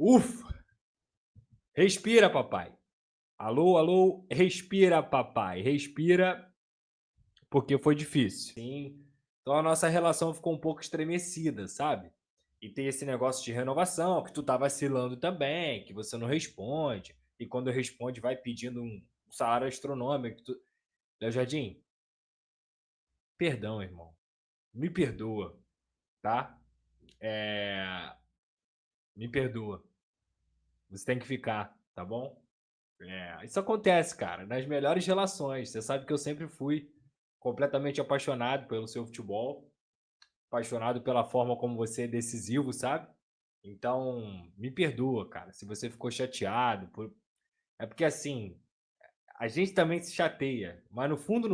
Ufa! Respira, papai. Alô, alô, respira, papai. Respira, porque foi difícil. Sim. Então a nossa relação ficou um pouco estremecida, sabe? E tem esse negócio de renovação, que tu tá vacilando também, que você não responde. E quando responde, vai pedindo um salário astronômico. Léo Jardim, perdão, irmão. Me perdoa, tá? É... Me perdoa. Você tem que ficar, tá bom? Isso acontece, cara, nas melhores relações. Você sabe que eu sempre fui completamente apaixonado pelo seu futebol, apaixonado pela forma como você é decisivo, sabe? Então, me perdoa, cara, se você ficou chateado. É porque, assim, a gente também se chateia, mas no fundo,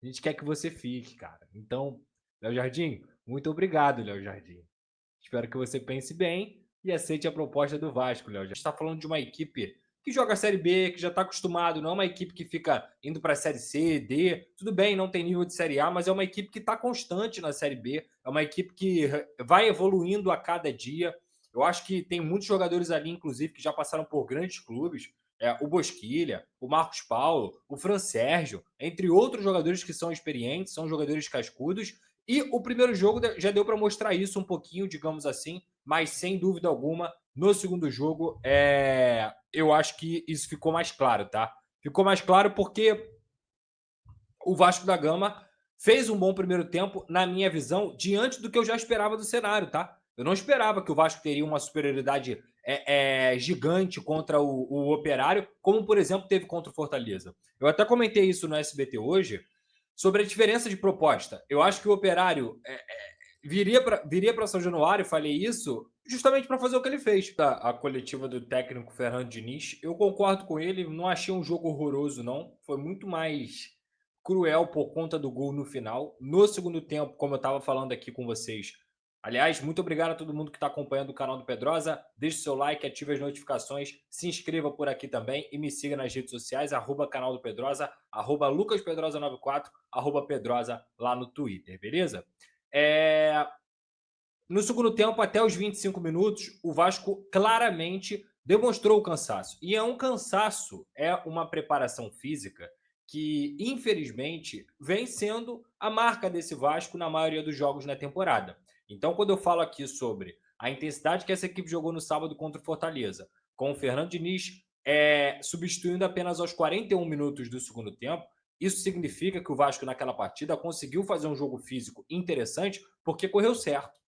a gente quer que você fique, cara. Então, Léo Jardim, muito obrigado, Léo Jardim. Espero que você pense bem e aceite a proposta do Vasco, Léo. A gente está falando de uma equipe que joga a Série B, que já está acostumado, não é uma equipe que fica indo para a Série C, D. Tudo bem, não tem nível de Série A, mas é uma equipe que está constante na Série B. É uma equipe que vai evoluindo a cada dia. Eu acho que tem muitos jogadores ali, inclusive, que já passaram por grandes clubes. O Bosquilha, o Marcos Paulo, o Fran Sérgio, entre outros jogadores que são experientes, são jogadores cascudos. E o primeiro jogo já deu para mostrar isso um pouquinho, digamos assim, mas sem dúvida alguma, no segundo jogo, eu acho que isso ficou mais claro, tá? Ficou mais claro porque o Vasco da Gama fez um bom primeiro tempo, na minha visão, diante do que eu já esperava do cenário, tá? Eu não esperava que o Vasco teria uma superioridade gigante contra o Operário, como, por exemplo, teve contra o Fortaleza. Eu até comentei isso no SBT hoje, sobre a diferença de proposta. Eu acho que o Operário viria para São Januário, falei isso, justamente para fazer o que ele fez. A coletiva do técnico Fernando Diniz, eu concordo com ele, não achei um jogo horroroso, não. Foi muito mais cruel por conta do gol no final. No segundo tempo, como eu estava falando aqui com vocês. Aliás, muito obrigado a todo mundo que está acompanhando o canal do Pedrosa. Deixe seu like, ative as notificações, se inscreva por aqui também e me siga nas redes sociais, canal do Pedrosa, LucasPedrosa94, Pedrosa lá no Twitter, beleza? No segundo tempo, até os 25 minutos, o Vasco claramente demonstrou o cansaço. E é um cansaço, é uma preparação física que, infelizmente, vem sendo a marca desse Vasco na maioria dos jogos na temporada. Então, quando eu falo aqui sobre a intensidade que essa equipe jogou no sábado contra o Fortaleza, com o Fernando Diniz substituindo apenas aos 41 minutos do segundo tempo, isso significa que o Vasco, naquela partida, conseguiu fazer um jogo físico interessante porque correu certo,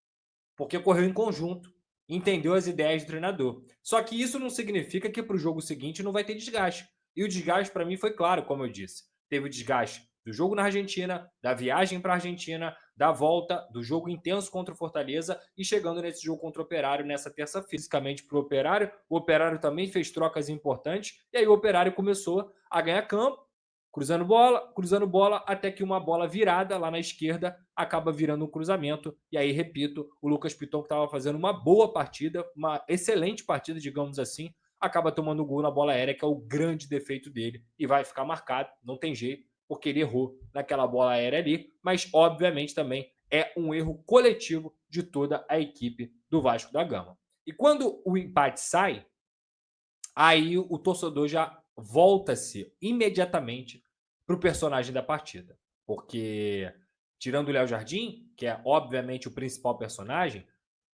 porque correu em conjunto, entendeu as ideias do treinador. Só que isso não significa que para o jogo seguinte não vai ter desgaste. E o desgaste, para mim, foi claro, como eu disse. Teve o desgaste do jogo na Argentina, da viagem para a Argentina, da volta, do jogo intenso contra o Fortaleza e chegando nesse jogo contra o Operário nessa terça, fisicamente para o Operário também fez trocas importantes, e aí o Operário começou a ganhar campo, cruzando bola, até que uma bola virada lá na esquerda acaba virando um cruzamento. E aí, repito, o Lucas Piton, que estava fazendo uma boa partida, uma excelente partida, digamos assim, acaba tomando gol na bola aérea, que é o grande defeito dele, e vai ficar marcado, não tem jeito, porque ele errou naquela bola aérea ali, mas obviamente também é um erro coletivo de toda a equipe do Vasco da Gama. E quando o empate sai, aí o torcedor já volta-se imediatamente para o personagem da partida. Porque, tirando o Léo Jardim, que é obviamente o principal personagem,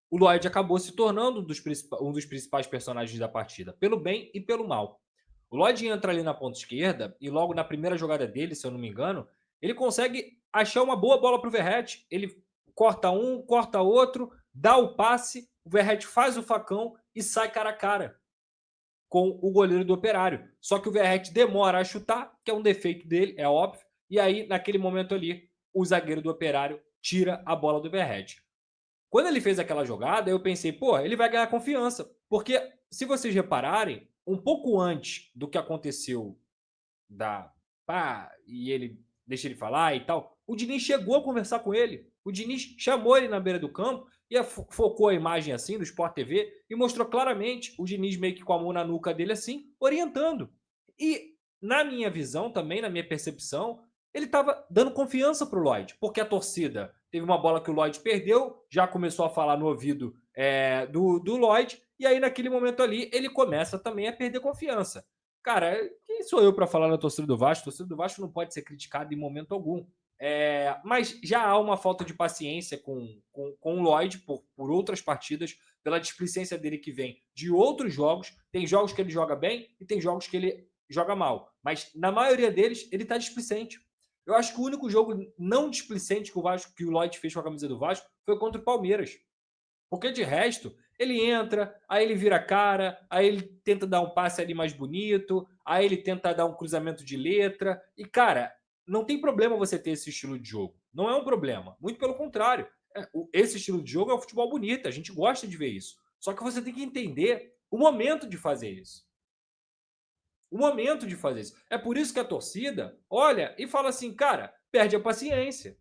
o Lloyd acabou se tornando um dos principais personagens da partida, pelo bem e pelo mal. O Lloyd entra ali na ponta esquerda e logo na primeira jogada dele, se eu não me engano, ele consegue achar uma boa bola para o Verratti. Ele corta um, corta outro, dá o passe, o Verratti faz o facão e sai cara a cara com o goleiro do Operário. Só que o Verratti demora a chutar, que é um defeito dele, é óbvio. E aí, naquele momento ali, o zagueiro do Operário tira a bola do Verratti. Quando ele fez aquela jogada, eu pensei, pô, ele vai ganhar confiança. Porque, se vocês repararem, um pouco antes do que aconteceu da pá, e ele deixa ele falar e tal, o Diniz chegou a conversar com ele. O Diniz chamou ele na beira do campo e focou a imagem assim do Sport TV e mostrou claramente o Diniz meio que com a mão na nuca dele assim, orientando. E na minha visão também, na minha percepção, ele estava dando confiança para o Lloyd, porque a torcida teve uma bola que o Lloyd perdeu, já começou a falar no ouvido do Lloyd, e aí naquele momento ali ele começa também a perder confiança. Cara, quem sou eu para falar na torcida do Vasco? A torcida do Vasco não pode ser criticada em momento algum. Mas já há uma falta de paciência com o Lloyd por outras partidas, pela displicência dele que vem de outros jogos. Tem jogos que ele joga bem e tem jogos que ele joga mal. Mas na maioria deles, ele está displicente. Eu acho que o único jogo não displicente que o Lloyd fez com a camisa do Vasco foi contra o Palmeiras. Porque de resto, ele entra, aí ele vira a cara, aí ele tenta dar um passe ali mais bonito, aí ele tenta dar um cruzamento de letra. E, cara, não tem problema você ter esse estilo de jogo. Não é um problema. Muito pelo contrário. Esse estilo de jogo é o futebol bonito, a gente gosta de ver isso. Só que você tem que entender o momento de fazer isso. O momento de fazer isso. É por isso que a torcida olha e fala assim, cara, perde a paciência.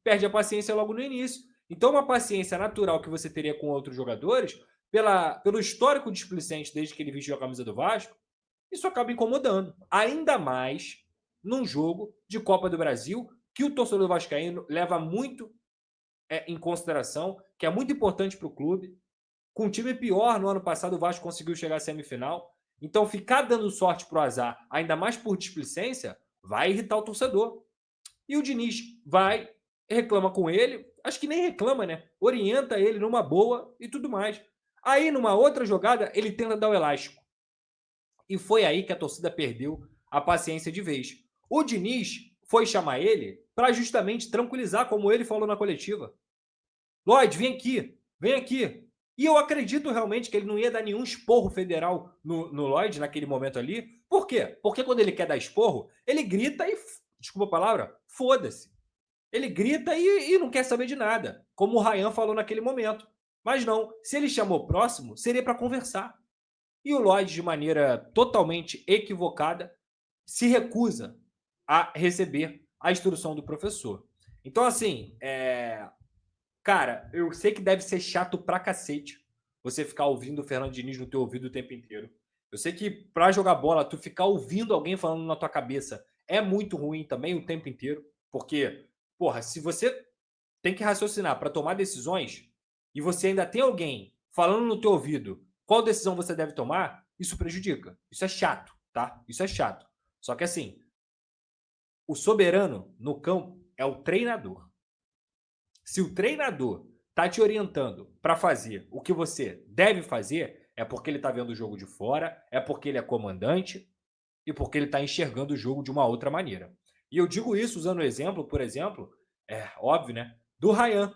Perde a paciência logo no início. Então, uma paciência natural que você teria com outros jogadores, pelo histórico displicente desde que ele vestiu a camisa do Vasco, isso acaba incomodando. Ainda mais num jogo de Copa do Brasil, que o torcedor vascaíno leva muito em consideração, que é muito importante para o clube. Com um time pior no ano passado, o Vasco conseguiu chegar à semifinal. Então, ficar dando sorte pro azar, ainda mais por displicência, vai irritar o torcedor. E o Diniz vai, reclama com ele, acho que nem reclama, né? Orienta ele numa boa e tudo mais. Aí, numa outra jogada, ele tenta dar o elástico. E foi aí que a torcida perdeu a paciência de vez. O Diniz foi chamar ele para justamente tranquilizar, como ele falou na coletiva. Lloyd, vem aqui. E eu acredito realmente que ele não ia dar nenhum esporro federal no Lloyd naquele momento ali. Por quê? Porque quando ele quer dar esporro, ele grita e, desculpa a palavra, foda-se. Ele grita e não quer saber de nada, como o Ryan falou naquele momento. Mas não, se ele chamou próximo, seria para conversar. E o Lloyd, de maneira totalmente equivocada, se recusa a receber a instrução do professor. Então, assim, cara, eu sei que deve ser chato pra cacete você ficar ouvindo o Fernando Diniz no teu ouvido o tempo inteiro. Eu sei que pra jogar bola, tu ficar ouvindo alguém falando na tua cabeça é muito ruim também o tempo inteiro, porque, porra, se você tem que raciocinar para tomar decisões e você ainda tem alguém falando no teu ouvido qual decisão você deve tomar, isso prejudica. Isso é chato, tá? Isso é chato. Só que assim, o soberano no campo é o treinador. Se o treinador tá te orientando para fazer o que você deve fazer, é porque ele tá vendo o jogo de fora, é porque ele é comandante e porque ele tá enxergando o jogo de uma outra maneira. E eu digo isso usando o exemplo, por exemplo, é óbvio, né? Do Ryan.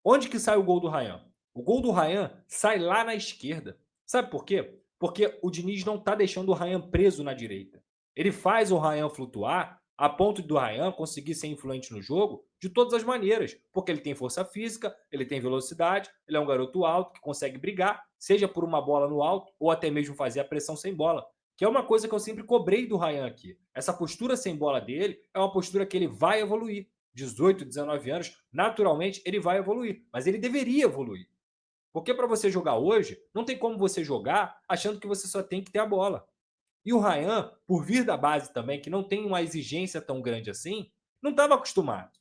Onde que sai o gol do Ryan? O gol do Ryan sai lá na esquerda. Sabe por quê? Porque o Diniz não tá deixando o Ryan preso na direita. Ele faz o Ryan flutuar a ponto do Ryan conseguir ser influente no jogo de todas as maneiras, porque ele tem força física, ele tem velocidade, ele é um garoto alto que consegue brigar, seja por uma bola no alto ou até mesmo fazer a pressão sem bola, que é uma coisa que eu sempre cobrei do Ryan aqui. Essa postura sem bola dele é uma postura que ele vai evoluir. 18, 19 anos, naturalmente ele vai evoluir, mas ele deveria evoluir. Porque para você jogar hoje, não tem como você jogar achando que você só tem que ter a bola. E o Ryan, por vir da base também, que não tem uma exigência tão grande assim, não estava acostumado.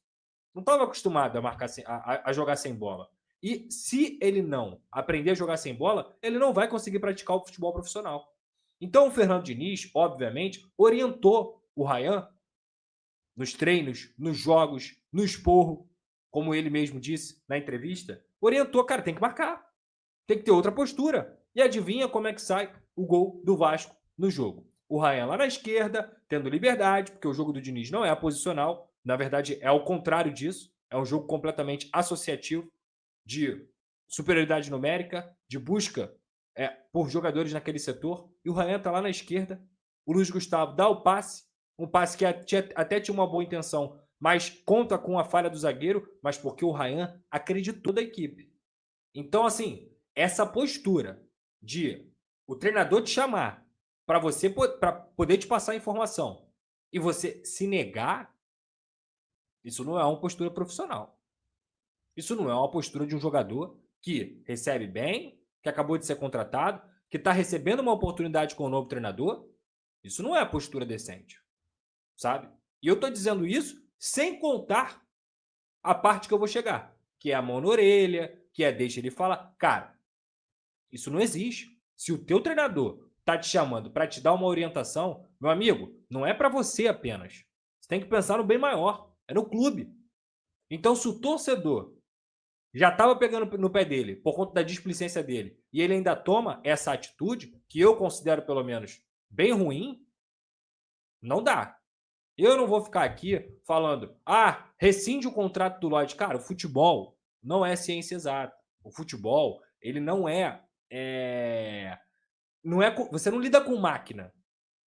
Não estava acostumado a, marcar a jogar sem bola. E se ele não aprender a jogar sem bola, ele não vai conseguir praticar o futebol profissional. Então o Fernando Diniz, obviamente, orientou o Ryan nos treinos, nos jogos, no esporro, como ele mesmo disse na entrevista, orientou, cara, tem que marcar. Tem que ter outra postura. E adivinha como é que sai o gol do Vasco no jogo? O Ryan lá na esquerda, tendo liberdade, porque o jogo do Diniz não é posicional, na verdade é o contrário disso, é um jogo completamente associativo, de superioridade numérica, de busca por jogadores naquele setor, e o Ryan está lá na esquerda, o Luiz Gustavo dá o passe, um passe que até tinha uma boa intenção, mas conta com a falha do zagueiro, mas porque o Ryan acreditou da equipe. Então, assim, essa postura de o treinador te chamar para você para poder te passar informação e você se negar, isso não é uma postura profissional. Isso não é uma postura de um jogador que recebe bem, que acabou de ser contratado, que está recebendo uma oportunidade com o novo treinador. Isso não é a postura decente, sabe? E eu estou dizendo isso sem contar a parte que eu vou chegar, que é a mão na orelha, que é deixa ele falar. Cara, isso não existe. Se o teu treinador tá te chamando para te dar uma orientação, meu amigo, não é para você apenas. Você tem que pensar no bem maior. É no clube. Então, se o torcedor já estava pegando no pé dele por conta da displicência dele e ele ainda toma essa atitude, que eu considero pelo menos bem ruim, não dá. Eu não vou ficar aqui falando, rescinde o contrato do Lloyd. Cara, o futebol não é ciência exata. O futebol, ele você não lida com máquina.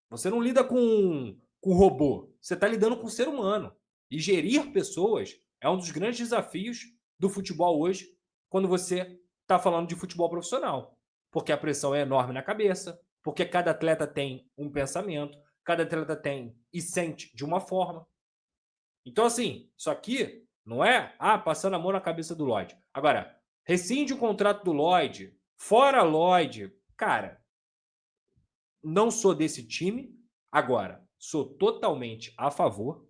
Você não lida com robô. Você está lidando com ser humano. E gerir pessoas é um dos grandes desafios do futebol hoje, quando você está falando de futebol profissional. Porque a pressão é enorme na cabeça, porque cada atleta tem um pensamento, cada atleta tem e sente de uma forma. Então, assim, isso aqui não é passando a mão na cabeça do Lloyd. Agora, rescinde o contrato do Lloyd, fora Lloyd. Cara, não sou desse time. Agora, sou totalmente a favor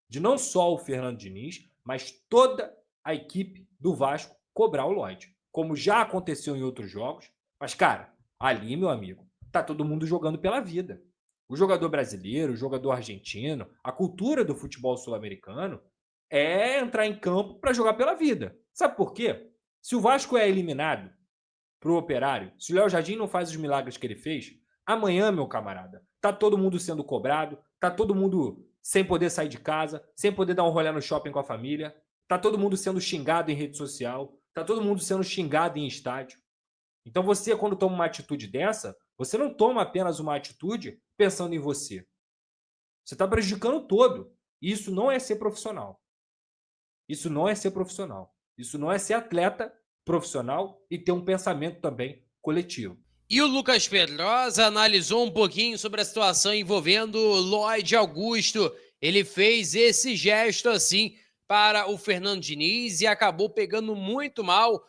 de não só o Fernando Diniz, mas toda a equipe do Vasco cobrar o Lloyd. Como já aconteceu em outros jogos. Mas, cara, ali, meu amigo, tá todo mundo jogando pela vida. O jogador brasileiro, o jogador argentino, a cultura do futebol sul-americano é entrar em campo para jogar pela vida. Sabe por quê? Se o Vasco é eliminado pro Operário, se o Léo Jardim não faz os milagres que ele fez, amanhã, meu camarada, tá todo mundo sendo cobrado, tá todo mundo sem poder sair de casa, sem poder dar um rolê no shopping com a família, tá todo mundo sendo xingado em rede social, tá todo mundo sendo xingado em estádio. Então você, quando toma uma atitude dessa, você não toma apenas uma atitude pensando em você. Você está prejudicando o todo. E isso não é ser profissional. Isso não é ser profissional. Isso não é ser atleta profissional e ter um pensamento também coletivo. E o Lucas Pedrosa analisou um pouquinho sobre a situação envolvendo Lloyd Augusto. Ele fez esse gesto assim para o Fernando Diniz e acabou pegando muito mal.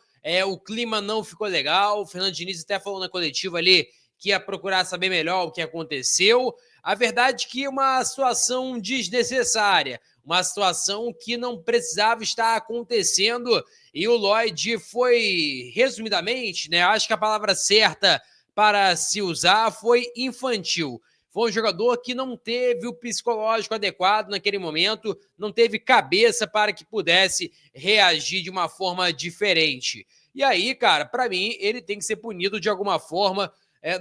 O clima não ficou legal. O Fernando Diniz até falou na coletiva ali que ia procurar saber melhor o que aconteceu. A verdade é que uma situação desnecessária, uma situação que não precisava estar acontecendo. E o Lloyd foi, resumidamente, né? Acho que a palavra certa para se usar foi infantil. Foi um jogador que não teve o psicológico adequado naquele momento, não teve cabeça para que pudesse reagir de uma forma diferente. E aí, cara, para mim, ele tem que ser punido de alguma forma.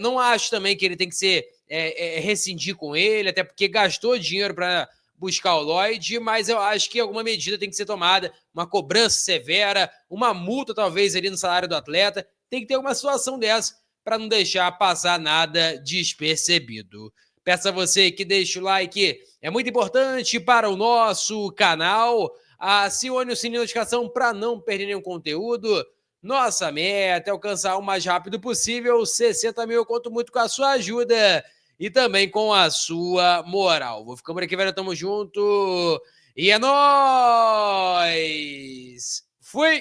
Não acho também que ele tem que ser rescindir com ele, até porque gastou dinheiro para buscar o Lloyd, mas eu acho que alguma medida tem que ser tomada, uma cobrança severa, uma multa talvez ali no salário do atleta, tem que ter uma situação dessa para não deixar passar nada despercebido. Peço a você que deixe o like, é muito importante para o nosso canal, acione o sininho de notificação para não perder nenhum conteúdo. Nossa meta é alcançar o mais rápido possível 60 mil, eu conto muito com a sua ajuda e também com a sua moral. Vou ficando por aqui, velho. Tamo junto. E é nóis! Fui!